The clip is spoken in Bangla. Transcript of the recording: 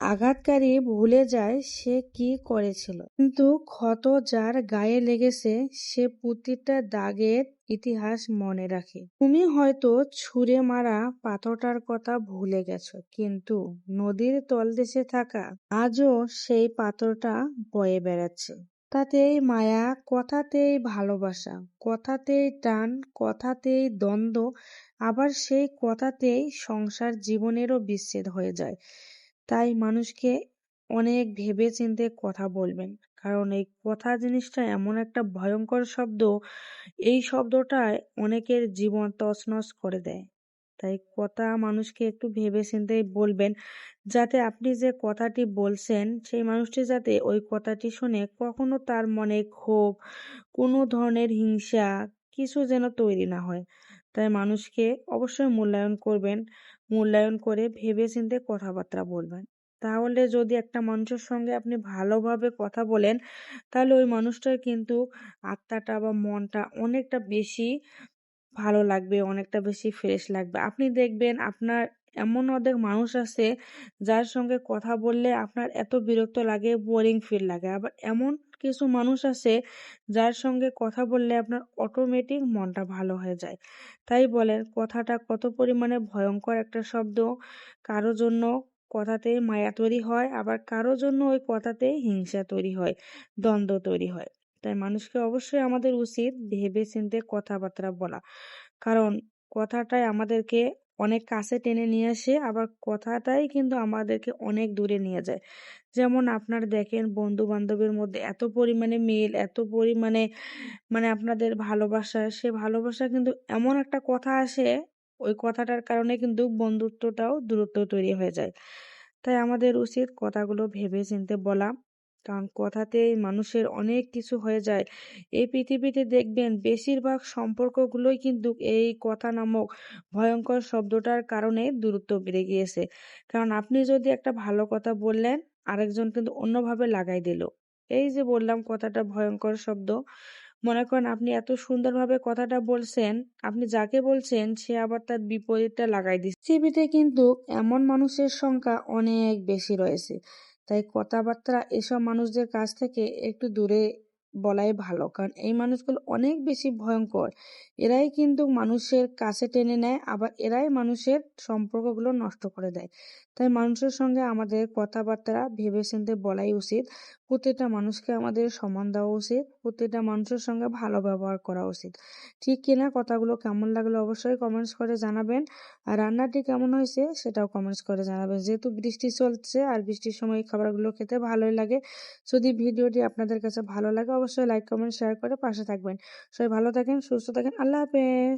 আঘাতকারী ভুলে যায় সে কি করেছিল, কিন্তু ক্ষত যার গায়ে লেগেছে সে প্রতিটা দাগের ইতিহাস মনে রাখে। তুমি হয়তো ছুঁড়ে মারা পাথরটার কথা ভুলে গেছো, কিন্তু নদীর তলদেশে থাকা আজও সেই পাথরটা বয়ে বেড়াচ্ছে। কথাতেই মায়া, কথাতেই ভালোবাসা, কথাতেই টান, কথাতেই দ্বন্দ্ব, আবার সেই কথাতেই সংসার জীবনেরও বিচ্ছেদ হয়ে যায়। তাই মানুষকে অনেক ভেবে চিন্তে কথা বলবেন, কারণ এই কথা জিনিসটা এমন একটা ভয়ঙ্কর শব্দ, এই শব্দটায় অনেকের জীবন তছনছ করে দেয়। তাই কথা মানুষকে একটু ভেবে চিন্তে বলবেন, যাতে আপনি যে কথাটি বলছেন সেই মানুষটি যাতে ওই কথাটি শুনে কখনো তার মনে ক্ষোভ, কোনো ধরনের হিংসা কিছু যেন তৈরি না হয়। তাই মানুষকে অবশ্যই মূল্যায়ন করবেন, মূল্যায়ন করে ভেবে চিন্তে কথাবার্তা বলবেন। তাহলে যদি একটা মানুষের সঙ্গে আপনি ভালোভাবে কথা বলেন, তাহলে ওই মানুষটার কিন্তু আত্মাটা বা মনটা অনেকটা বেশি ভালো লাগবে, অনেকটা বেশি ফ্রেশ লাগবে। আপনি দেখবেন আপনার এমন অর্ধেক মানুষ আছে যার সঙ্গে কথা বললে আপনার এত বিরক্ত লাগে, বোরিং ফিল লাগে। আবার এমন কিছু মানুষ আছে যার সঙ্গে কথা বললে আপনার অটোমেটিক মনটা ভালো হয়ে যায়। তাই বলেন কথাটা কত পরিমাণে ভয়ঙ্কর একটা শব্দ। কারো জন্য কথাতেই মায়া তৈরি হয়, আবার কারো জন্য ওই কথাতেই হিংসা তৈরি হয়, দ্বন্দ্ব তৈরি হয়। তাই মানুষকে অবশ্যই আমাদের উচিত ভেবে চিন্তে কথাবার্তা বলা, কারণ কথাটাই আমাদেরকে অনেক কাছে টেনে নিয়ে আসে, আবার কথাটাই কিন্তু আমাদেরকে অনেক দূরে নিয়ে যায়। যেমন আপনার দেখেন বন্ধু বান্ধবের মধ্যে এত পরিমাণে মিল, এত পরিমাণে আপনাদের ভালোবাসা, সে ভালোবাসা কিন্তু এমন একটা কথা আসে, ওই কথাটার কারণে কিন্তু বন্ধুত্বটাও দূরত্ব তৈরি হয়ে যায়। তাই আমাদের উচিত কথাগুলো ভেবে চিন্তে বলা, কারণ কথাতেই মানুষের অনেক কিছু হয়ে যায়। এই পৃথিবীতে দেখবেন বেশিরভাগ সম্পর্কগুলোই কিন্তু এই কথা নামক ভয়ঙ্কর শব্দটার কারণে দূরত্ব বেড়ে গিয়েছে। কারণ আপনি যদি একটা ভালো কথা বললেন, আরেকজন কিন্তু অন্যভাবে লাগাই দিল। এই যে বললাম কথাটা ভয়ঙ্কর শব্দ, মনে করেন আপনি এত সুন্দরভাবে কথাটা বলছেন, আপনি যাকে বলছেন সে আবার তার বিপরীতটা লাগাই দিচ্ছে। পৃথিবীতে কিন্তু এমন মানুষের সংখ্যা অনেক বেশি রয়েছে। তাই কথাবার্তা এসব মানুষদের কাছ থেকে একটু দূরে বলাই ভালো, কারণ এই মানুষগুলো অনেক বেশি ভয়ঙ্কর। এরাই কিন্তু মানুষের কাছে টেনে নেয়, আবার এরাই মানুষের সম্পর্কগুলো নষ্ট করে দেয়। তাই মানুষের সঙ্গে আমাদের কথাবার্তা ভেবেচিন্তে বলাই উচিত। প্রত্যেকটা মানুষকে আমাদের সম্মান দেওয়া উচিত, প্রত্যেকটা মানুষের সঙ্গে ভালো ব্যবহার করা উচিত। ঠিক কিনা? কথাগুলো কেমন লাগলো অবশ্যই কমেন্টস করে জানাবেন, আর রান্নাটি কেমন হয়েছে সেটাও কমেন্টস করে জানাবেন। যেহেতু বৃষ্টি চলছে আর বৃষ্টির সময় এই খাবারগুলো খেতে ভালোই লাগে। যদি ভিডিওটি আপনাদের কাছে ভালো লাগে অবশ্যই লাইক কমেন্ট শেয়ার করে পাশে থাকবেন। সবাই ভালো থাকেন, সুস্থ থাকেন, আল্লাহ হাফেজ।